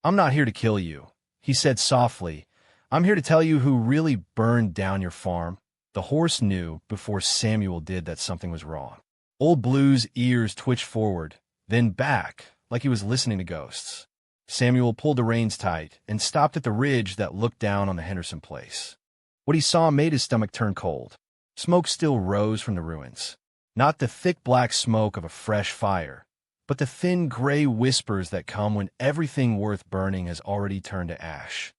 "I'm not here to kill you," he said softly. "I'm here to tell you who really burned down your farm." The horse knew before Samuel did that something was wrong. Old Blue's ears twitched forward, then back, like he was listening to ghosts. Samuel pulled the reins tight and stopped at the ridge that looked down on the Henderson place. What he saw made his stomach turn cold. Smoke still rose from the ruins. Not the thick black smoke of a fresh fire, but the thin gray whispers that come when everything worth burning has already turned to ash.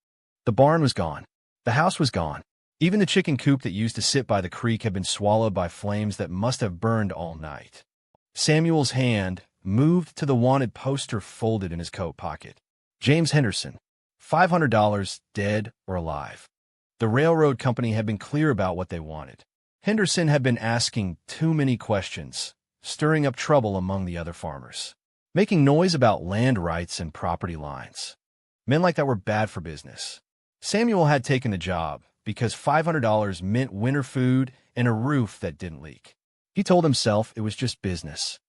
The barn was gone. The house was gone. Even the chicken coop that used to sit by the creek had been swallowed by flames that must have burned all night. Samuel's hand moved to the wanted poster folded in his coat pocket. James Henderson, $500, dead or alive. The railroad company had been clear about what they wanted. Henderson had been asking too many questions, stirring up trouble among the other farmers, making noise about land rights and property lines. Men like that were bad for business. Samuel had taken the job because $500 meant winter food and a roof that didn't leak. He told himself it was just business.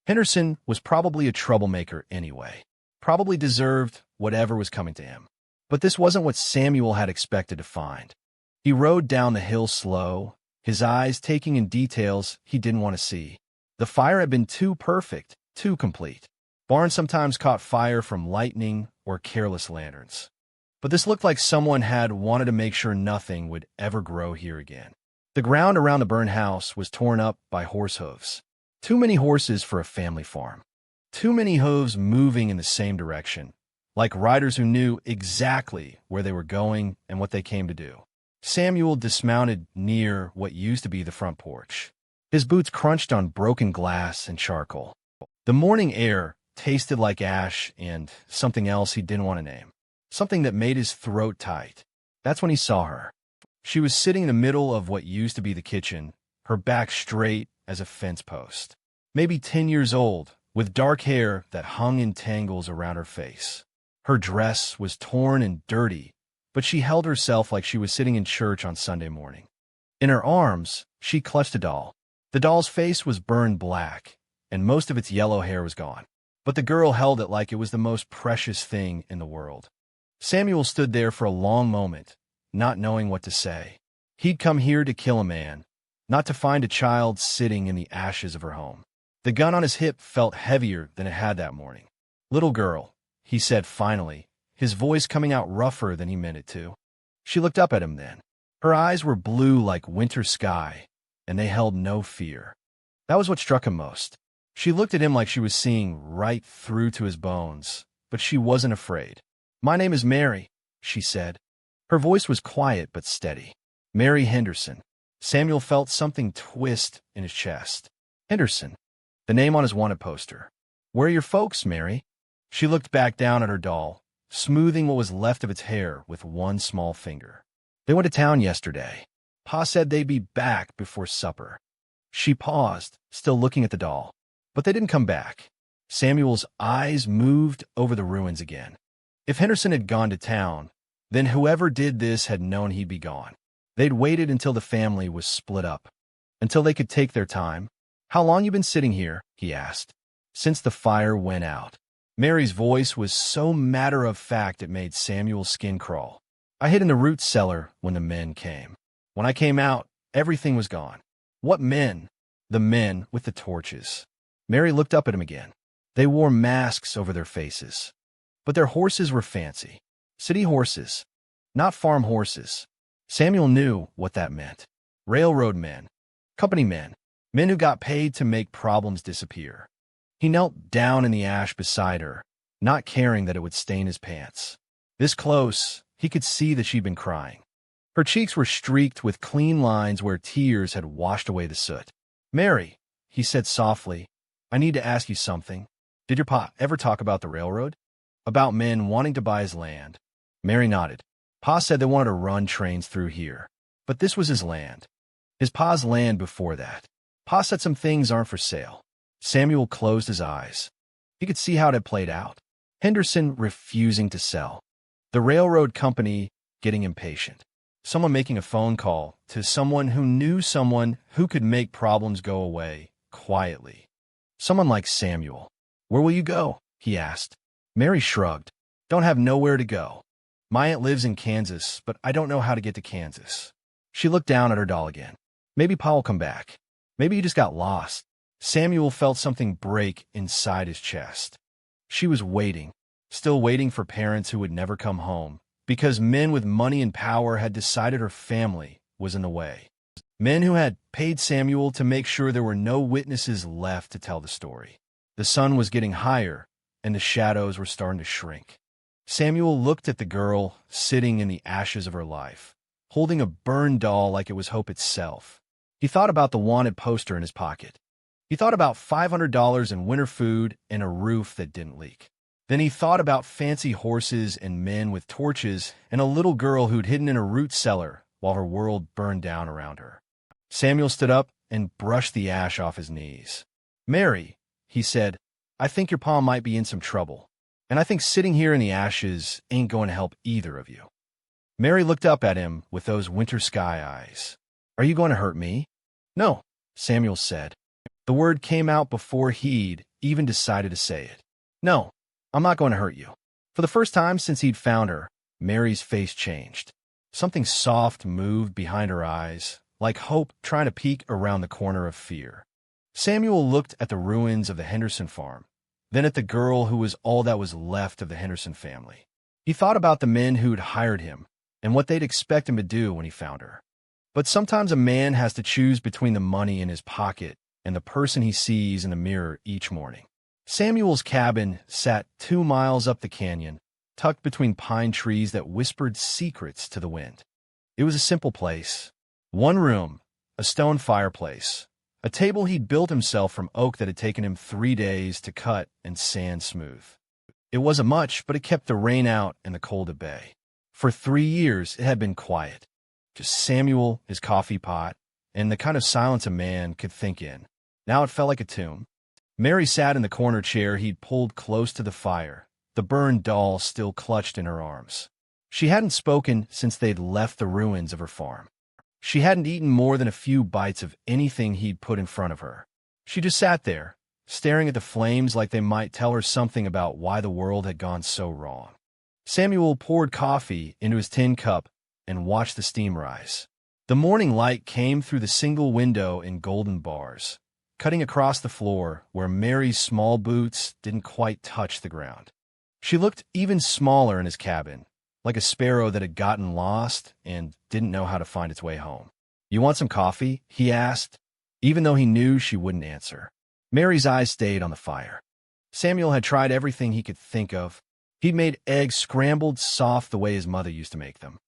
Henderson was probably a troublemaker anyway, probably deserved whatever was coming to him. But this wasn't what Samuel had expected to find. He rode down the hill slow, his eyes taking in details he didn't want to see. The fire had been too perfect, too complete. Barns sometimes caught fire from lightning or careless lanterns. But this looked like someone had wanted to make sure nothing would ever grow here again. The ground around the burned house was torn up by horse hooves. Too many horses for a family farm. Too many hooves moving in the same direction, like riders who knew exactly where they were going and what they came to do. Samuel dismounted near what used to be the front porch. His boots crunched on broken glass and charcoal. The morning air tasted like ash and something else he didn't want to name. Something that made his throat tight. That's when he saw her. She was sitting in the middle of what used to be the kitchen, her back straight as a fence post. Maybe 10 years old, with dark hair that hung in tangles around her face. Her dress was torn and dirty, but she held herself like she was sitting in church on Sunday morning. In her arms, she clutched a doll. The doll's face was burned black, and most of its yellow hair was gone. But the girl held it like it was the most precious thing in the world. Samuel stood there for a long moment, not knowing what to say. He'd come here to kill a man, not to find a child sitting in the ashes of her home. The gun on his hip felt heavier than it had that morning. "Little girl," he said finally, his voice coming out rougher than he meant it to. She looked up at him then. Her eyes were blue like winter sky, and they held no fear. That was what struck him most. She looked at him like she was seeing right through to his bones, but she wasn't afraid. "My name is Mary," she said. Her voice was quiet but steady. Mary Henderson. Samuel felt something twist in his chest. Henderson. The name on his wanted poster. "Where are your folks, Mary?" She looked back down at her doll, smoothing what was left of its hair with one small finger. "They went to town yesterday. Pa said they'd be back before supper." She paused, still looking at the doll. But they didn't come back. Samuel's eyes moved over the ruins again. If Henderson had gone to town, then whoever did this had known he'd be gone. They'd waited until the family was split up, until they could take their time. "How long you been sitting here?" he asked. "Since the fire went out." Mary's voice was so matter-of-fact it made Samuel's skin crawl. "I hid in the root cellar when the men came. When I came out, everything was gone." "What men?" "The men with the torches." Mary looked up at him again. They wore masks over their faces. But their horses were fancy. City horses, not farm horses. Samuel knew what that meant. Railroad men, company men, men who got paid to make problems disappear. He knelt down in the ash beside her, not caring that it would stain his pants. This close, he could see that she'd been crying. Her cheeks were streaked with clean lines where tears had washed away the soot. "Mary," he said softly, "I need to ask you something. Did your pa ever talk about the railroad? About men wanting to buy his land?" Mary nodded. "Pa said they wanted to run trains through here. But this was his land. His pa's land before that. Pa said some things aren't for sale." Samuel closed his eyes. He could see how it had played out. Henderson refusing to sell. The railroad company getting impatient. Someone making a phone call to someone who knew someone who could make problems go away quietly. Someone like Samuel. "Where will you go?" he asked. Mary shrugged. Don't have nowhere to go. My aunt lives in Kansas, but I don't know how to get to Kansas. She looked down at her doll again. Maybe Pa will come back. Maybe he just got lost. Samuel felt something break inside his chest. She was waiting, still waiting for parents who would never come home, because men with money and power had decided her family was in the way. Men who had paid Samuel to make sure there were no witnesses left to tell the story. The sun was getting higher, and the shadows were starting to shrink. Samuel looked at the girl sitting in the ashes of her life, holding a burned doll like it was hope itself. He thought about the wanted poster in his pocket. He thought about $500 in winter food and a roof that didn't leak. Then he thought about fancy horses and men with torches and a little girl who'd hidden in a root cellar while her world burned down around her. Samuel stood up and brushed the ash off his knees. "Mary," he said, "I think your pa might be in some trouble, and I think sitting here in the ashes ain't going to help either of you." Mary looked up at him with those winter sky eyes. "Are you going to hurt me?" "No," Samuel said. The word came out before he'd even decided to say it. "No, I'm not going to hurt you." For the first time since he'd found her, Mary's face changed. Something soft moved behind her eyes, like hope trying to peek around the corner of fear. Samuel looked at the ruins of the Henderson farm, then at the girl who was all that was left of the Henderson family. He thought about the men who'd hired him and what they'd expect him to do when he found her. But sometimes a man has to choose between the money in his pocket and the person he sees in the mirror each morning. Samuel's cabin sat 2 miles up the canyon, tucked between pine trees that whispered secrets to the wind. It was a simple place. 1 room, a stone fireplace, a table he'd built himself from oak that had taken him 3 days to cut and sand smooth. It wasn't much, but it kept the rain out and the cold at bay. For 3 years, it had been quiet. Just Samuel, his coffee pot, and the kind of silence a man could think in. Now it felt like a tomb. Mary sat in the corner chair he'd pulled close to the fire, the burned doll still clutched in her arms. She hadn't spoken since they'd left the ruins of her farm. She hadn't eaten more than a few bites of anything he'd put in front of her. She just sat there, staring at the flames like they might tell her something about why the world had gone so wrong. Samuel poured coffee into his tin cup and watched the steam rise. The morning light came through the single window in golden bars, cutting across the floor where Mary's small boots didn't quite touch the ground. She looked even smaller in his cabin, like a sparrow that had gotten lost and didn't know how to find its way home. "You want some coffee?" he asked, even though he knew she wouldn't answer. Mary's eyes stayed on the fire. Samuel had tried everything he could think of. He'd made eggs scrambled soft the way his mother used to make them.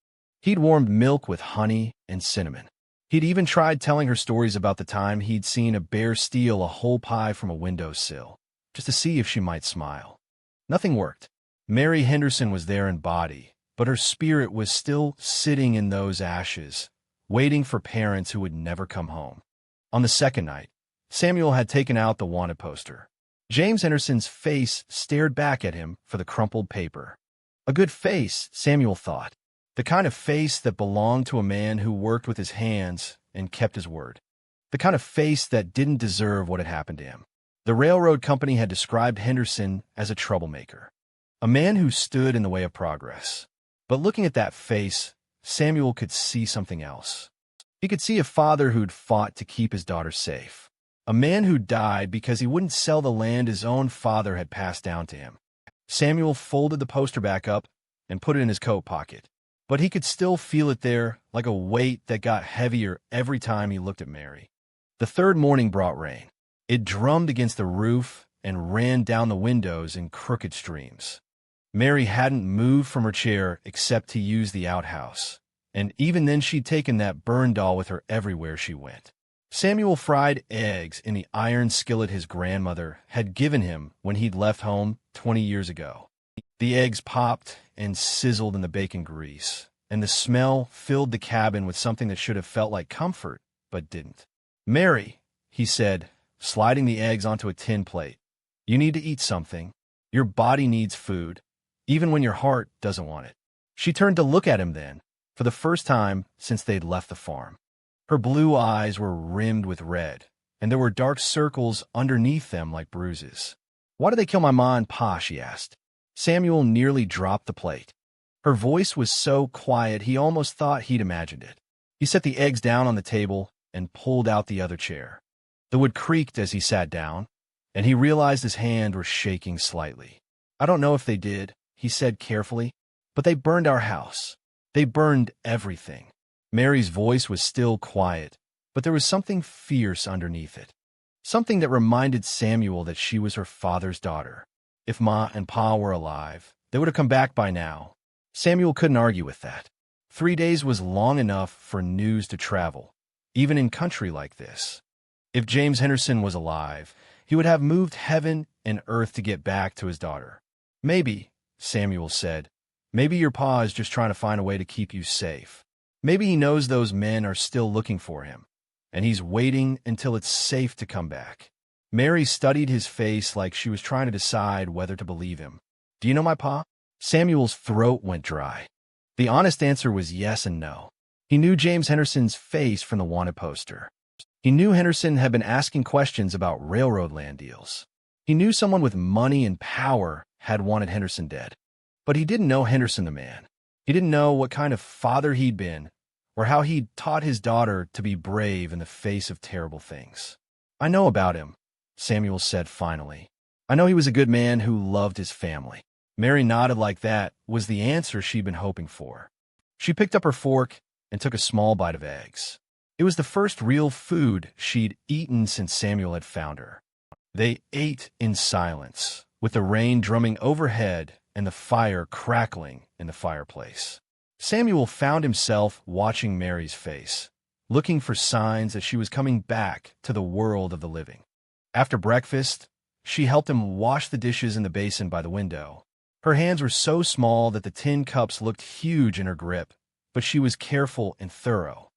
He'd warmed milk with honey and cinnamon. He'd even tried telling her stories about the time he'd seen a bear steal a whole pie from a windowsill, just to see if she might smile. Nothing worked. Mary Henderson was there in body, but her spirit was still sitting in those ashes, waiting for parents who would never come home. On the second night, Samuel had taken out the wanted poster. James Henderson's face stared back at him for the crumpled paper. A good face, Samuel thought. The kind of face that belonged to a man who worked with his hands and kept his word. The kind of face that didn't deserve what had happened to him. The railroad company had described Henderson as a troublemaker, a man who stood in the way of progress. But looking at that face, Samuel could see something else. He could see a father who'd fought to keep his daughter safe. A man who died because he wouldn't sell the land his own father had passed down to him. Samuel folded the poster back up and put it in his coat pocket. But he could still feel it there, like a weight that got heavier every time he looked at Mary. The third morning brought rain. It drummed against the roof and ran down the windows in crooked streams. Mary hadn't moved from her chair except to use the outhouse, and even then she'd taken that burn doll with her everywhere she went. Samuel fried eggs in the iron skillet his grandmother had given him when he'd left home 20 years ago. The eggs popped and sizzled in the bacon grease, and the smell filled the cabin with something that should have felt like comfort, but didn't. "Mary," he said, sliding the eggs onto a tin plate, "you need to eat something. Your body needs food, even when your heart doesn't want it." She turned to look at him then, for the first time since they'd left the farm. Her blue eyes were rimmed with red, and there were dark circles underneath them like bruises. "Why did they kill my ma and pa?" she asked. Samuel nearly dropped the plate. Her voice was so quiet he almost thought he'd imagined it. He set the eggs down on the table and pulled out the other chair. The wood creaked as he sat down, and he realized his hand was shaking slightly. "I don't know if they did," he said carefully, "but they burned our house. They burned everything." Mary's voice was still quiet, but there was something fierce underneath it. Something that reminded Samuel that she was her father's daughter. If Ma and Pa were alive, they would have come back by now. Samuel couldn't argue with that. 3 days was long enough for news to travel, even in country like this. If James Henderson was alive, he would have moved heaven and earth to get back to his daughter. "Maybe," Samuel said, "maybe your pa is just trying to find a way to keep you safe. Maybe he knows those men are still looking for him, and he's waiting until it's safe to come back." Mary studied his face like she was trying to decide whether to believe him. "Do you know my pa?" Samuel's throat went dry. The honest answer was yes and no. He knew James Henderson's face from the wanted poster. He knew Henderson had been asking questions about railroad land deals. He knew someone with money and power had wanted Henderson dead. But he didn't know Henderson the man. He didn't know what kind of father he'd been, or how he'd taught his daughter to be brave in the face of terrible things. "I know about him," Samuel said finally. "I know he was a good man who loved his family." Mary nodded like that was the answer she'd been hoping for. She picked up her fork and took a small bite of eggs. It was the first real food she'd eaten since Samuel had found her. They ate in silence, with the rain drumming overhead and the fire crackling in the fireplace. Samuel found himself watching Mary's face, looking for signs that she was coming back to the world of the living. After breakfast, she helped him wash the dishes in the basin by the window. Her hands were so small that the tin cups looked huge in her grip, but she was careful and thorough.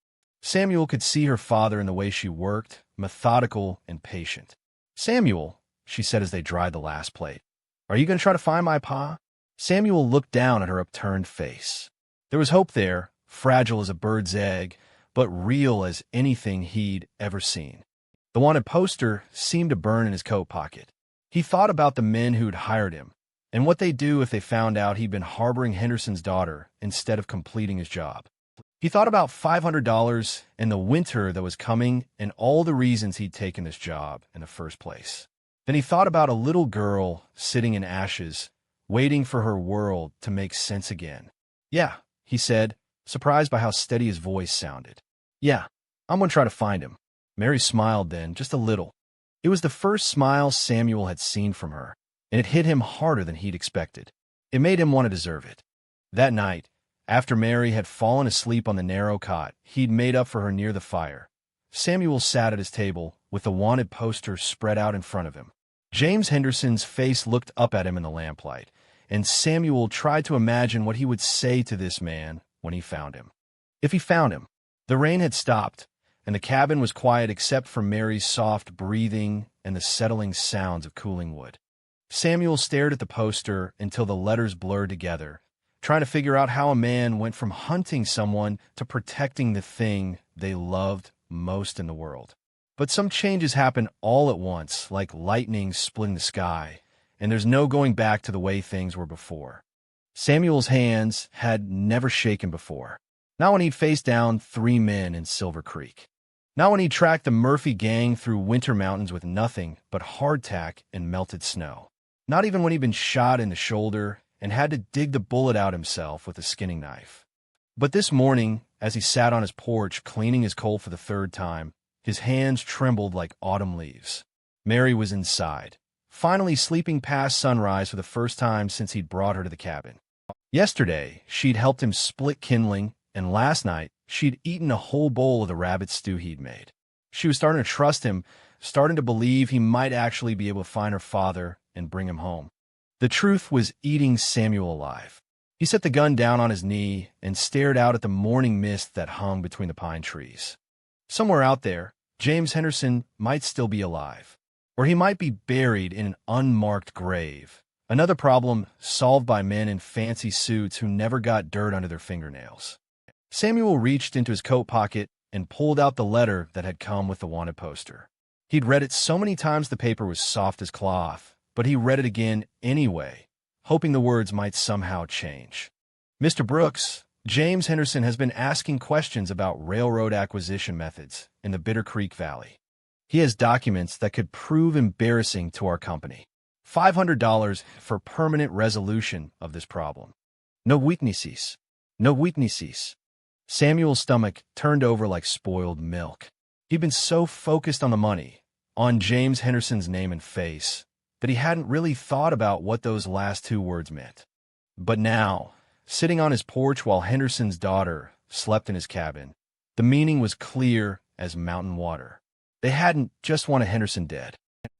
Samuel could see her father in the way she worked, methodical and patient. "Samuel," she said as they dried the last plate, "are you going to try to find my pa?" Samuel looked down at her upturned face. There was hope there, fragile as a bird's egg, but real as anything he'd ever seen. The wanted poster seemed to burn in his coat pocket. He thought about the men who'd hired him, and what they'd do if they found out he'd been harboring Henderson's daughter instead of completing his job. He thought about $500 and the winter that was coming and all the reasons he'd taken this job in the first place. Then he thought about a little girl sitting in ashes, waiting for her world to make sense again. "Yeah," he said, surprised by how steady his voice sounded. "Yeah, I'm going to try to find him." Mary smiled then, just a little. It was the first smile Samuel had seen from her, and it hit him harder than he'd expected. It made him want to deserve it. That night, after Mary had fallen asleep on the narrow cot he'd made up for her near the fire, Samuel sat at his table with the wanted poster spread out in front of him. James Henderson's face looked up at him in the lamplight, and Samuel tried to imagine what he would say to this man when he found him. If he found him. The rain had stopped, and the cabin was quiet except for Mary's soft breathing and the settling sounds of cooling wood. Samuel stared at the poster until the letters blurred together, trying to figure out how a man went from hunting someone to protecting the thing they loved most in the world. But some changes happen all at once, like lightning splitting the sky, and there's no going back to the way things were before. Samuel's hands had never shaken before. Not when he'd faced down 3 men in Silver Creek. Not when he'd tracked the Murphy gang through winter mountains with nothing but hardtack and melted snow. Not even when he'd been shot in the shoulder and had to dig the bullet out himself with a skinning knife. But this morning, as he sat on his porch cleaning his coal for the 3rd time, his hands trembled like autumn leaves. Mary was inside, finally sleeping past sunrise for the first time since he'd brought her to the cabin. Yesterday, she'd helped him split kindling, and last night, she'd eaten a whole bowl of the rabbit stew he'd made. She was starting to trust him, starting to believe he might actually be able to find her father and bring him home. The truth was eating Samuel alive. He set the gun down on his knee and stared out at the morning mist that hung between the pine trees. Somewhere out there, James Henderson might still be alive, or he might be buried in an unmarked grave. Another problem solved by men in fancy suits who never got dirt under their fingernails. Samuel reached into his coat pocket and pulled out the letter that had come with the wanted poster. He'd read it so many times the paper was soft as cloth, but he read it again anyway, hoping the words might somehow change. Mr. Brooks, James Henderson has been asking questions about railroad acquisition methods in the Bitter Creek Valley. He has documents that could prove embarrassing to our company. $500 for permanent resolution of this problem. No weaknesses. No weaknesses. Samuel's stomach turned over like spoiled milk. He'd been so focused on the money, on James Henderson's name and face, that he hadn't really thought about what those last two words meant. But now, sitting on his porch while Henderson's daughter slept in his cabin, the meaning was clear as mountain water. They hadn't just wanted Henderson dead.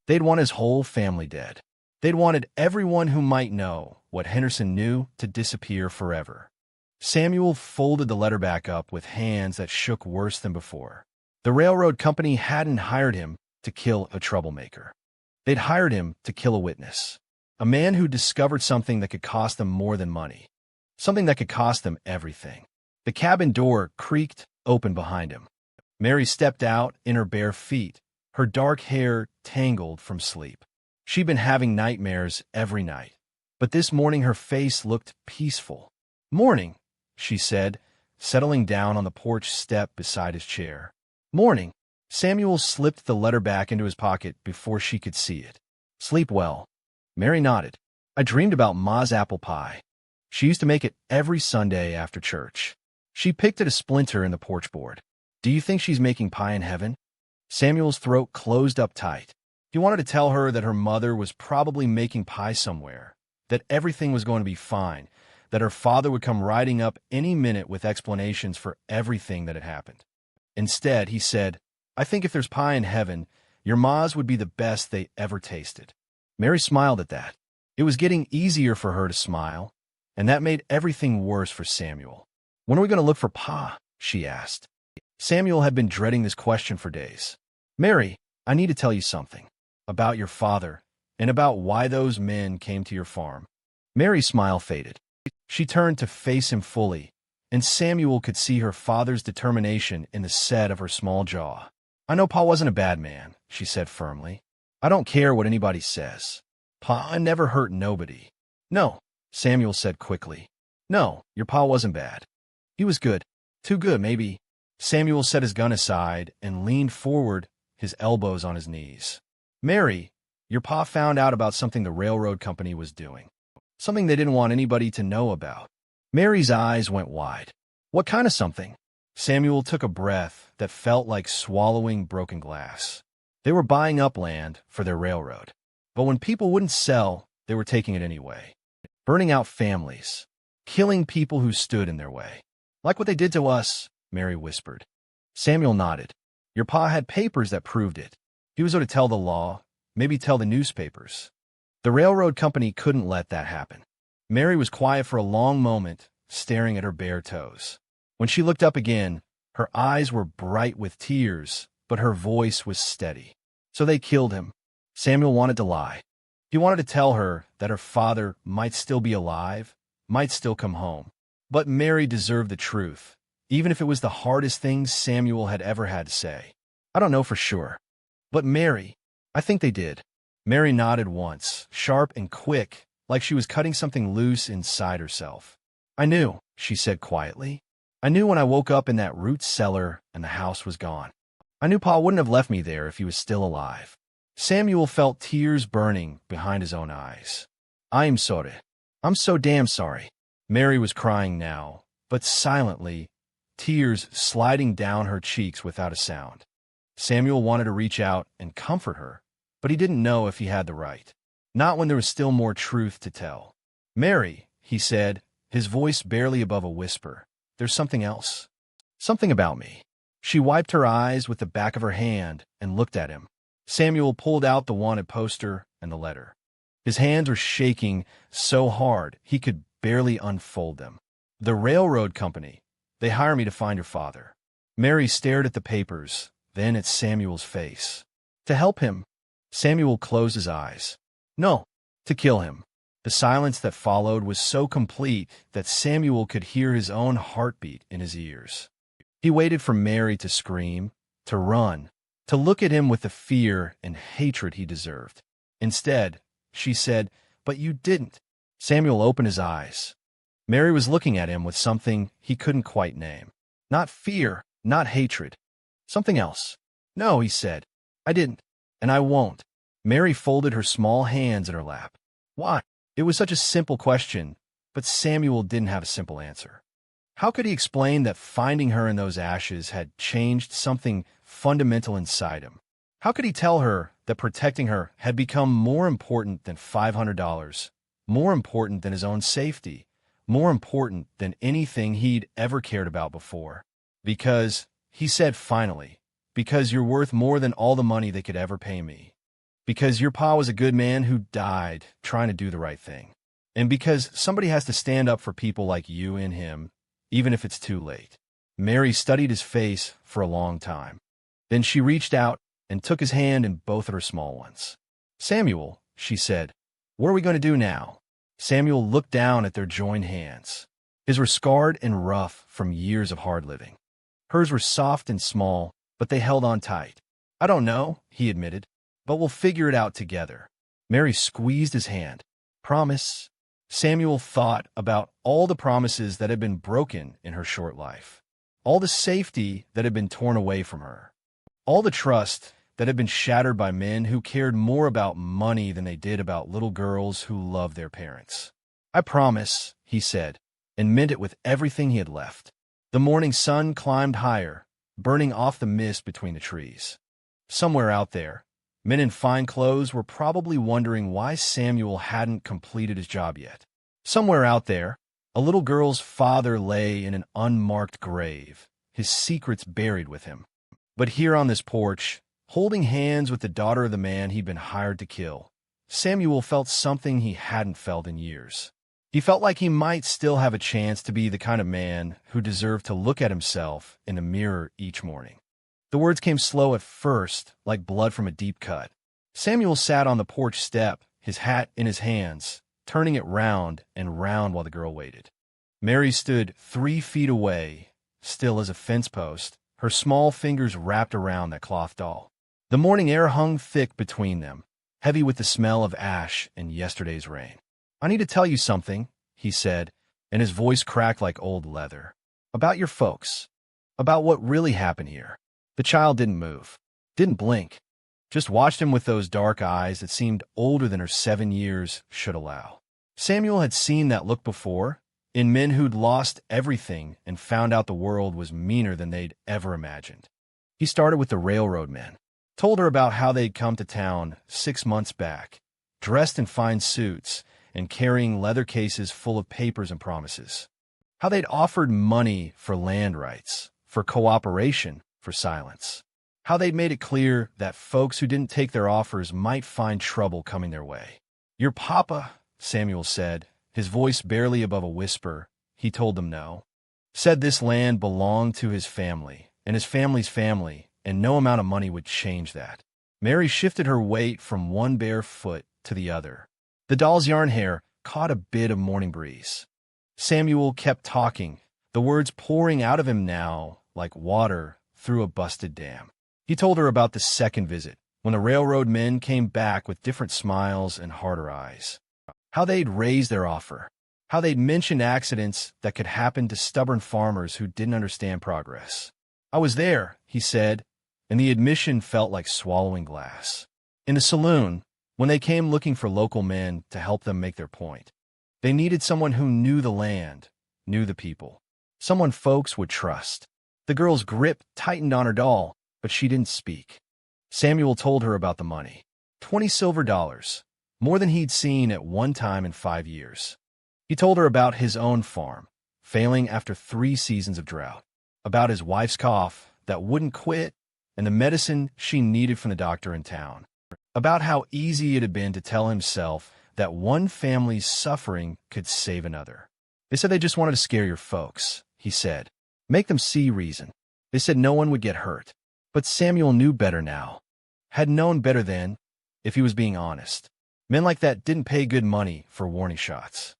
They'd want his whole family dead. They'd wanted everyone who might know what Henderson knew to disappear forever. Samuel folded the letter back up with hands that shook worse than before. The railroad company hadn't hired him to kill a troublemaker. They'd hired him to kill a witness, a man who discovered something that could cost them more than money, something that could cost them everything. The cabin door creaked open behind him. Mary stepped out in her bare feet, her dark hair tangled from sleep. She'd been having nightmares every night, but this morning her face looked peaceful. "Morning," she said, settling down on the porch step beside his chair. "Morning." Samuel slipped the letter back into his pocket before she could see it. "Sleep well." Mary nodded. "I dreamed about Ma's apple pie. She used to make it every Sunday after church." She picked at a splinter in the porch board. "Do you think she's making pie in heaven?" Samuel's throat closed up tight. He wanted to tell her that her mother was probably making pie somewhere, that everything was going to be fine, that her father would come riding up any minute with explanations for everything that had happened. Instead, he said, "I think if there's pie in heaven, your ma's would be the best they ever tasted." Mary smiled at that. It was getting easier for her to smile, and that made everything worse for Samuel. "When are we going to look for Pa?" she asked. Samuel had been dreading this question for days. "Mary, I need to tell you something. About your father, and about why those men came to your farm." Mary's smile faded. She turned to face him fully, and Samuel could see her father's determination in the set of her small jaw. "I know Pa wasn't a bad man," she said firmly. "I don't care what anybody says. Pa never hurt nobody." "No," Samuel said quickly. "No, your Pa wasn't bad. He was good. Too good, maybe." Samuel set his gun aside and leaned forward, his elbows on his knees. "Mary, your Pa found out about something the railroad company was doing. Something they didn't want anybody to know about." Mary's eyes went wide. "What kind of something?" Samuel took a breath that felt like swallowing broken glass. They were buying up land for their railroad. But when people wouldn't sell, they were taking it anyway. Burning out families. Killing people who stood in their way. "Like what they did to us," Mary whispered. Samuel nodded. "Your Pa had papers that proved it. He was going to tell the law, maybe tell the newspapers." The railroad company couldn't let that happen. Mary was quiet for a long moment, staring at her bare toes. When she looked up again, her eyes were bright with tears, but her voice was steady. "So they killed him." Samuel wanted to lie. He wanted to tell her that her father might still be alive, might still come home. But Mary deserved the truth, even if it was the hardest thing Samuel had ever had to say. "I don't know for sure. But Mary, I think they did." Mary nodded once, sharp and quick, like she was cutting something loose inside herself. "I knew," she said quietly. "I knew when I woke up in that root cellar and the house was gone. I knew Pa wouldn't have left me there if he was still alive." Samuel felt tears burning behind his own eyes. "I'm sorry. I'm so damn sorry." Mary was crying now, but silently, tears sliding down her cheeks without a sound. Samuel wanted to reach out and comfort her, but he didn't know if he had the right. Not when there was still more truth to tell. "Mary," he said, his voice barely above a whisper, "there's something else. Something about me." She wiped her eyes with the back of her hand and looked at him. Samuel pulled out the wanted poster and the letter. His hands were shaking so hard he could barely unfold them. "The railroad company. They hire me to find your father." Mary stared at the papers, then at Samuel's face. "To help him." Samuel closed his eyes. "No, to kill him." The silence that followed was so complete that Samuel could hear his own heartbeat in his ears. He waited for Mary to scream, to run, to look at him with the fear and hatred he deserved. Instead, she said, "But you didn't." Samuel opened his eyes. Mary was looking at him with something he couldn't quite name. Not fear, not hatred. Something else. No, he said. I didn't. And I won't. Mary folded her small hands in her lap. Why? It was such a simple question, but Samuel didn't have a simple answer. How could he explain that finding her in those ashes had changed something fundamental inside him? How could he tell her that protecting her had become more important than $500, more important than his own safety, more important than anything he'd ever cared about before? Because, he said finally, because you're worth more than all the money they could ever pay me. Because your pa was a good man who died trying to do the right thing. And because somebody has to stand up for people like you and him, even if it's too late. Mary studied his face for a long time. Then she reached out and took his hand in both of her small ones. Samuel, she said, what are we going to do now? Samuel looked down at their joined hands. His were scarred and rough from years of hard living. Hers were soft and small, but they held on tight. I don't know, he admitted, but we'll figure it out together. Mary squeezed his hand. Promise? Samuel thought about all the promises that had been broken in her short life, all the safety that had been torn away from her, all the trust that had been shattered by men who cared more about money than they did about little girls who loved their parents. I promise, he said, and meant it with everything he had left. The morning sun climbed higher, burning off the mist between the trees. Somewhere out there, men in fine clothes were probably wondering why Samuel hadn't completed his job yet. Somewhere out there, a little girl's father lay in an unmarked grave, his secrets buried with him. But here on this porch, holding hands with the daughter of the man he'd been hired to kill, Samuel felt something he hadn't felt in years. He felt like he might still have a chance to be the kind of man who deserved to look at himself in the mirror each morning. The words came slow at first, like blood from a deep cut. Samuel sat on the porch step, his hat in his hands, turning it round and round while the girl waited. Mary stood 3 feet away, still as a fence post, her small fingers wrapped around that cloth doll. The morning air hung thick between them, heavy with the smell of ash and yesterday's rain. I need to tell you something, he said, and his voice cracked like old leather. About your folks. About what really happened here. The child didn't move, didn't blink, just watched him with those dark eyes that seemed older than her 7 years should allow. Samuel had seen that look before, in men who'd lost everything and found out the world was meaner than they'd ever imagined. He started with the railroad men, told her about how they'd come to town 6 months back, dressed in fine suits and carrying leather cases full of papers and promises. How they'd offered money for land rights, for cooperation, for silence. How they'd made it clear that folks who didn't take their offers might find trouble coming their way. Your papa, Samuel said, his voice barely above a whisper, he told them no. Said this land belonged to his family, and his family's family, and no amount of money would change that. Mary shifted her weight from one bare foot to the other. The doll's yarn hair caught a bit of morning breeze. Samuel kept talking, the words pouring out of him now like water through a busted dam. He told her about the second visit, when the railroad men came back with different smiles and harder eyes. How they'd raised their offer. How they'd mentioned accidents that could happen to stubborn farmers who didn't understand progress. I was there, he said, and the admission felt like swallowing glass. In the saloon, when they came looking for local men to help them make their point, they needed someone who knew the land, knew the people, someone folks would trust. The girl's grip tightened on her doll, but she didn't speak. Samuel told her about the money. 20 silver dollars, more than he'd seen at one time in 5 years. He told her about his own farm, failing after 3 seasons of drought, about his wife's cough that wouldn't quit, and the medicine she needed from the doctor in town, about how easy it had been to tell himself that one family's suffering could save another. They said they just wanted to scare your folks, he said. Make them see reason. They said no one would get hurt. But Samuel knew better now. Had known better then, if he was being honest. Men like that didn't pay good money for warning shots.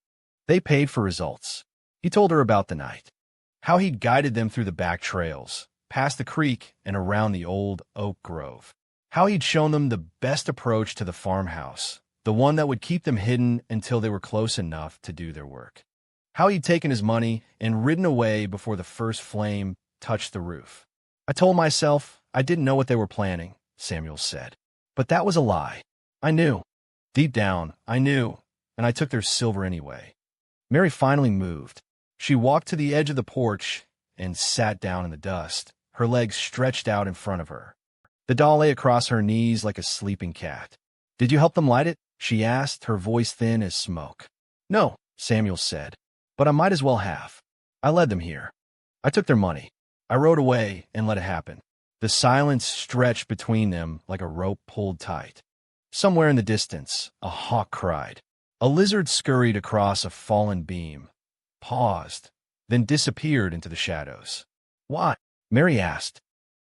They paid for results. He told her about the night. How he'd guided them through the back trails, past the creek and around the old oak grove. How he'd shown them the best approach to the farmhouse, the one that would keep them hidden until they were close enough to do their work. How he'd taken his money and ridden away before the first flame touched the roof. I told myself I didn't know what they were planning, Samuel said. But that was a lie. I knew. Deep down, I knew, and I took their silver anyway. Mary finally moved. She walked to the edge of the porch and sat down in the dust, her legs stretched out in front of her. The doll lay across her knees like a sleeping cat. Did you help them light it? She asked, her voice thin as smoke. No, Samuel said, but I might as well have. I led them here. I took their money. I rode away and let it happen. The silence stretched between them like a rope pulled tight. Somewhere in the distance, a hawk cried. A lizard scurried across a fallen beam, paused, then disappeared into the shadows. What? Mary asked.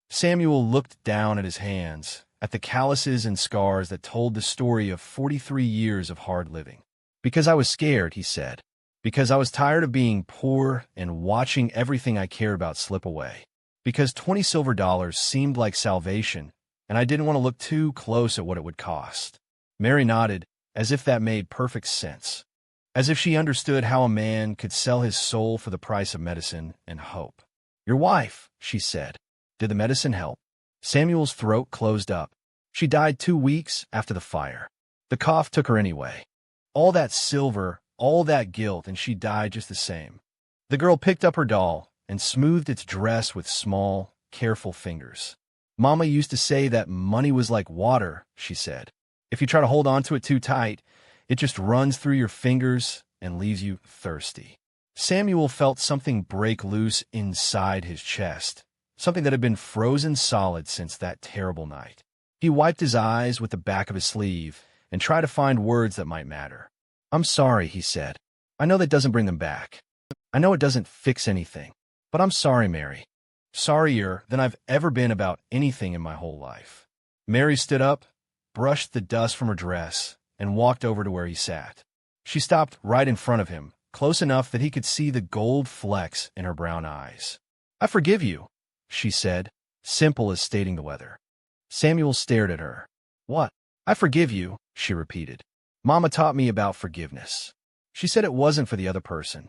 Samuel looked down at his hands, at the calluses and scars that told the story of 43 years of hard living. Because I was scared, he said. Because I was tired of being poor and watching everything I cared about slip away. Because 20 silver dollars seemed like salvation, and I didn't want to look too close at what it would cost. Mary nodded, as if that made perfect sense. As if she understood how a man could sell his soul for the price of medicine and hope. Your wife, she said. Did the medicine help? Samuel's throat closed up. She died 2 weeks after the fire. The cough took her anyway. All that silver, all that guilt, and she died just the same. The girl picked up her doll and smoothed its dress with small, careful fingers. Mama used to say that money was like water, she said. If you try to hold on to it too tight, it just runs through your fingers and leaves you thirsty. Samuel felt something break loose inside his chest, something that had been frozen solid since that terrible night. He wiped his eyes with the back of his sleeve and tried to find words that might matter. I'm sorry, he said. I know that doesn't bring them back. I know it doesn't fix anything. But I'm sorry, Mary. Sorrier than I've ever been about anything in my whole life. Mary stood up, brushed the dust from her dress, and walked over to where he sat. She stopped right in front of him, close enough that he could see the gold flecks in her brown eyes. I forgive you, she said, simple as stating the weather. Samuel stared at her. What? I forgive you, she repeated. Mama taught me about forgiveness. She said it wasn't for the other person.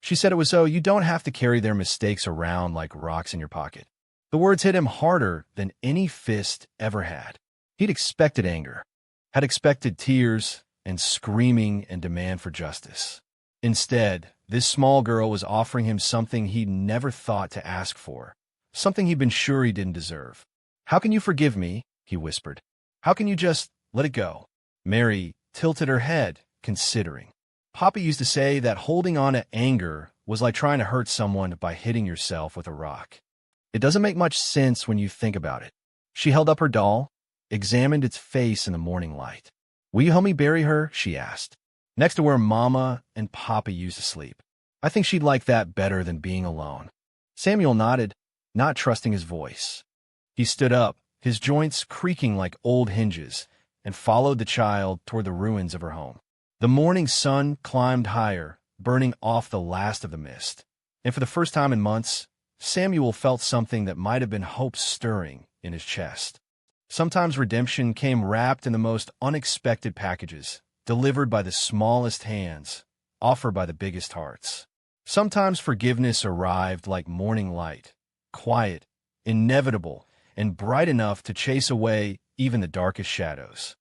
She said it was so you don't have to carry their mistakes around like rocks in your pocket. The words hit him harder than any fist ever had. He'd expected anger, had expected tears and screaming and demand for justice. Instead, this small girl was offering him something he'd never thought to ask for, something he'd been sure he didn't deserve. How can you forgive me? He whispered. How can you just let it go? Mary tilted her head, considering. Papa used to say that holding on to anger was like trying to hurt someone by hitting yourself with a rock. It doesn't make much sense when you think about it. She held up her doll, examined its face in the morning light. Will you help me bury her? She asked. Next to where Mama and Papa used to sleep. I think she'd like that better than being alone. Samuel nodded, not trusting his voice. He stood up, his joints creaking like old hinges, and followed the child toward the ruins of her home. The morning sun climbed higher, burning off the last of the mist. And for the first time in months, Samuel felt something that might have been hope stirring in his chest. Sometimes redemption came wrapped in the most unexpected packages, delivered by the smallest hands, offered by the biggest hearts. Sometimes forgiveness arrived like morning light, quiet, inevitable, and bright enough to chase away even the darkest shadows.